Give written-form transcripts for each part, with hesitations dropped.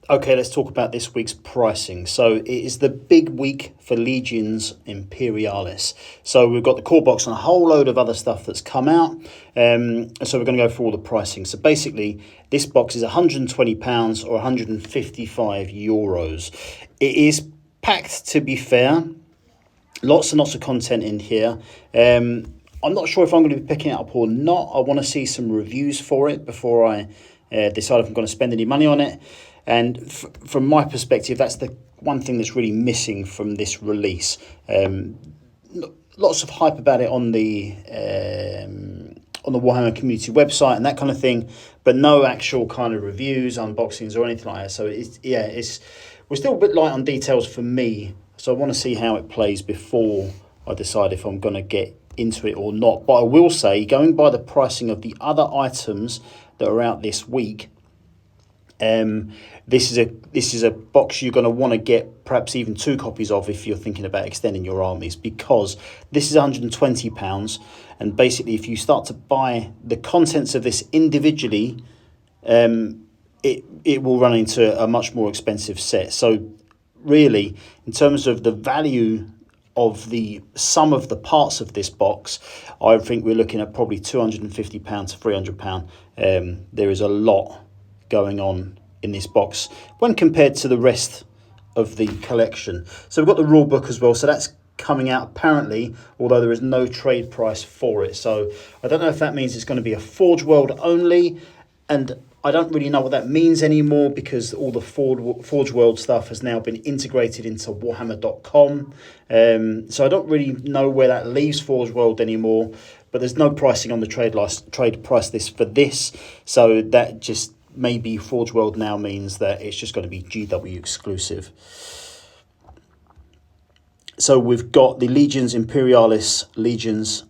Okay, let's talk about this week's pricing. So it is the big week for Legions Imperialis. So we've got the core box and a whole load of other stuff that's come out. So we're going to go through all the pricing. So basically, this box is £120 or €155. It is packed, to be fair. Lots and lots of content in here. I'm not sure if I'm going to be picking it up or not. I want to see some reviews for it before I decide if I'm going to spend any money on it. And from my perspective, that's the one thing that's really missing from this release. Lots of hype about it on the Warhammer community website and that kind of thing, but no actual kind of reviews, unboxings, or anything like that. So we're still a bit light on details for me. So I want to see how it plays before I decide if I'm going to get into it or not. But I will say, going by the pricing of the other items that are out this week, this is a box you're going to want to get perhaps even 2 copies of if you're thinking about extending your armies, because this is £120, and basically if you start to buy the contents of this individually, it will run into a much more expensive set. So really, in terms of the value of the sum of the parts of this box, I think we're looking at probably £250 to £300. There is a lot going on in this box when compared to the rest of the collection. So we've got the rule book as well, so that's coming out apparently, although there is no trade price for it. So I don't know if that means it's going to be a Forge World only, and I don't really know what that means anymore, because all the Forge World stuff has now been integrated into Warhammer.com. So I don't really know where that leaves Forge World anymore, but there's no pricing on the trade price list for this. So that just maybe Forge World now means that it's just going to be GW exclusive. So we've got the Legions Imperialis, Legions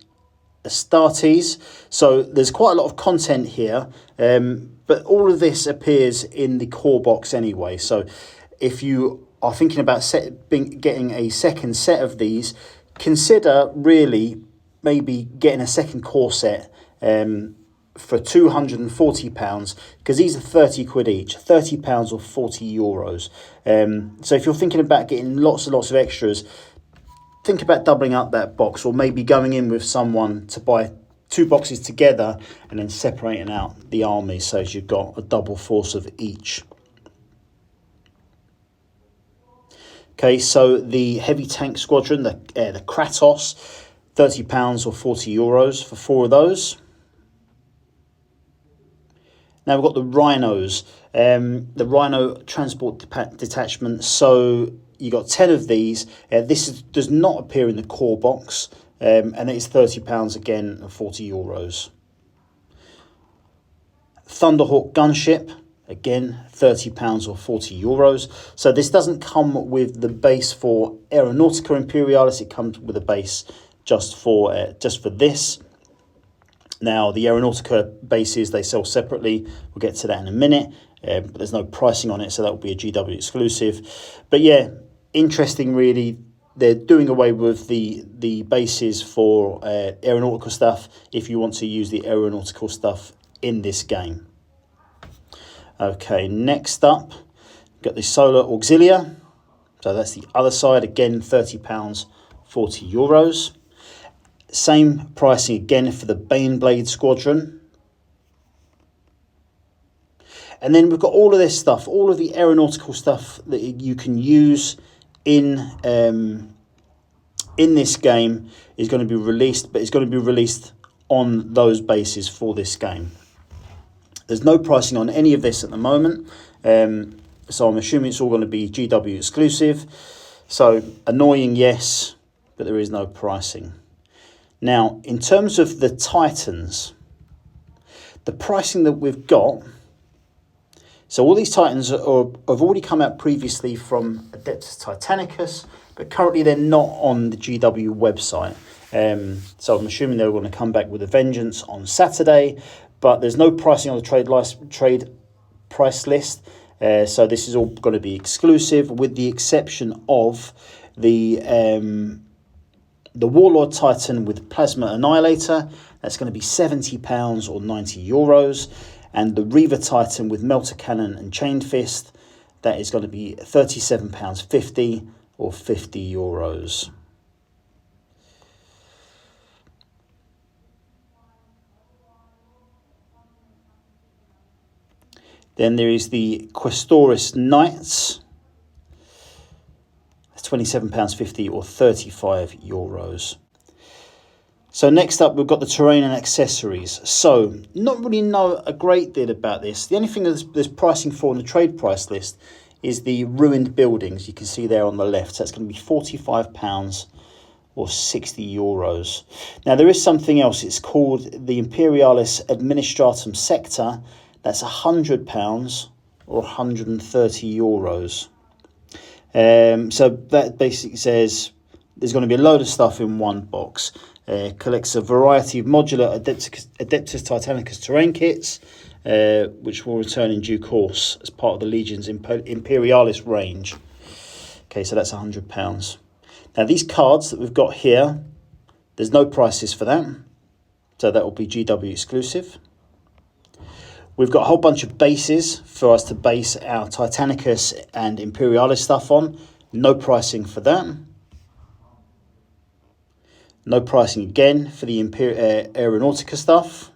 Astartes. So there's quite a lot of content here, but all of this appears in the core box anyway. So if you are thinking about getting a second set of these, consider really maybe getting a second core set for £240, because these are 30 quid each, £30 or €40. So if you're thinking about getting lots and lots of extras, think about doubling up that box, or maybe going in with someone to buy 2 boxes together and then separating out the armies so as you've got a double force of each. Okay, so the heavy tank squadron, the Kratos, £30 or €40 for 4 of those. Now we've got the Rhinos, the Rhino transport detachment. So you got 10 of these. This does not appear in the core box, and it's £30 again, and €40. Thunderhawk gunship, again £30 or €40. So this doesn't come with the base for Aeronautica Imperialis. It comes with a base just for this. Now, the Aeronautica bases, they sell separately. We'll get to that in a minute, but there's no pricing on it, so that will be a GW exclusive. But yeah, interesting really. They're doing away with the bases for Aeronautica stuff if you want to use the aeronautical stuff in this game. Okay, next up, we've got the Solar Auxilia. So that's the other side, again, £30, €40. Same pricing again for the Baneblade Squadron. And then we've got all of this stuff, all of the aeronautical stuff that you can use in this game is going to be released, but it's going to be released on those bases for this game. There's no pricing on any of this at the moment, so I'm assuming it's all going to be GW exclusive. So annoying, yes, but there is no pricing. Now, in terms of the Titans, the pricing that we've got, so all these Titans have already come out previously from Adeptus Titanicus, but currently they're not on the GW website. So I'm assuming they're going to come back with a vengeance on Saturday, but there's no pricing on the trade price list. So this is all going to be exclusive, with the exception of the Warlord Titan with Plasma Annihilator. That's going to be £70 or €90. And the Reaver Titan with Melter Cannon and Chained Fist, that is going to be £37.50 or €50. Then there is the Questoris Knights. That's £27.50 or €35. So next up, we've got the terrain and accessories. So not really know a great deal about this. The only thing there's pricing for on the trade price list is the ruined buildings. You can see there on the left. So that's going to be £45 or €60. Now there is something else. It's called the Imperialis Administratum Sector. That's £100 or €130. So that basically says there's going to be a load of stuff in one box. Collects a variety of modular Adeptus Titanicus terrain kits, which will return in due course as part of the Legions Imperialis range. Okay, so that's £100. Now these cards that we've got here, there's no prices for that, so that will be GW exclusive. We've got a whole bunch of bases for us to base our Titanicus and Imperialis stuff on. No pricing for that. No pricing again for the Aeronautica stuff.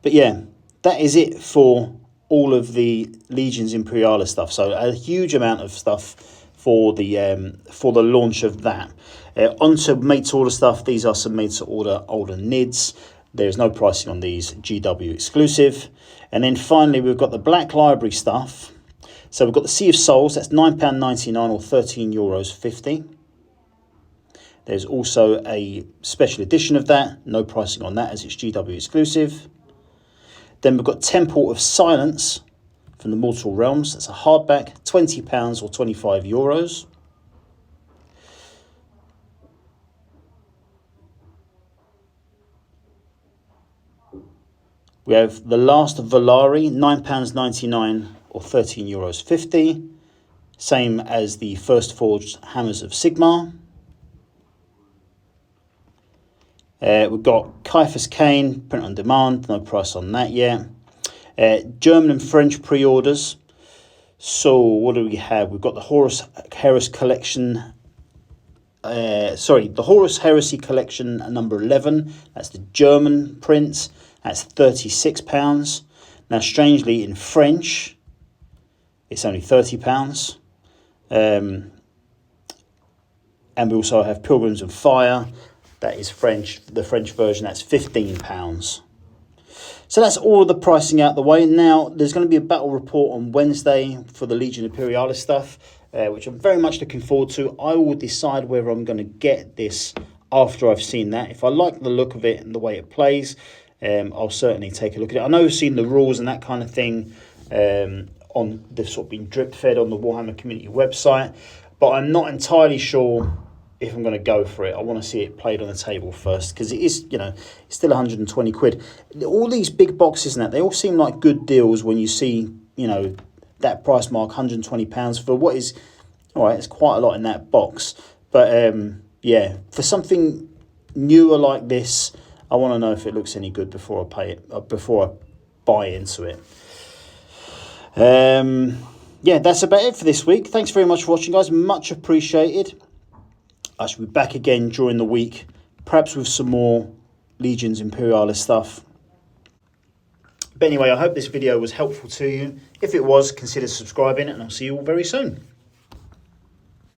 But yeah, that is it for all of the Legions Imperialis stuff. So a huge amount of stuff for the launch of that. Onto made to order stuff. These are some made to order older NIDs. There's no pricing on these, GW exclusive. And then finally, we've got the Black Library stuff. So we've got the Sea of Souls. That's £9.99 or €13.50. There's also a special edition of that. No pricing on that as it's GW exclusive. Then we've got Temple of Silence from the Mortal Realms. That's a hardback, £20 or €25. We have The Last of Valari, £9.99 or €13.50. Same as the First Forged Hammers of Sigmar. We've got Caiaphas Cain, print on demand, no price on that yet. German and French pre-orders. So what do we have? We've got the Horus Heresy Collection. The Horus Heresy Collection number 11. That's the German print. That's £36. Now, strangely, in French, it's only £30. And we also have Pilgrims of Fire. That is French. The French version, that's £15. So that's all of the pricing out the way. Now, there's going to be a battle report on Wednesday for the Legion Imperialis stuff, which I'm very much looking forward to. I will decide whether I'm going to get this after I've seen that. If I like the look of it and the way it plays, I'll certainly take a look at it. I know I've seen the rules and that kind of thing on the sort of being drip fed on the Warhammer community website, but I'm not entirely sure if I'm going to go for it. I want to see it played on the table first, because it is, it's still 120 quid. All these big boxes and that, they all seem like good deals when you see, that price mark, £120 for what is, all right, it's quite a lot in that box. But yeah, for something newer like this, I want to know if it looks any good before I pay it, before I buy into it. Yeah, that's about it for this week. Thanks very much for watching, guys. Much appreciated. I shall be back again during the week, perhaps with some more Legions Imperialis stuff. But anyway, I hope this video was helpful to you. If it was, consider subscribing, and I'll see you all very soon.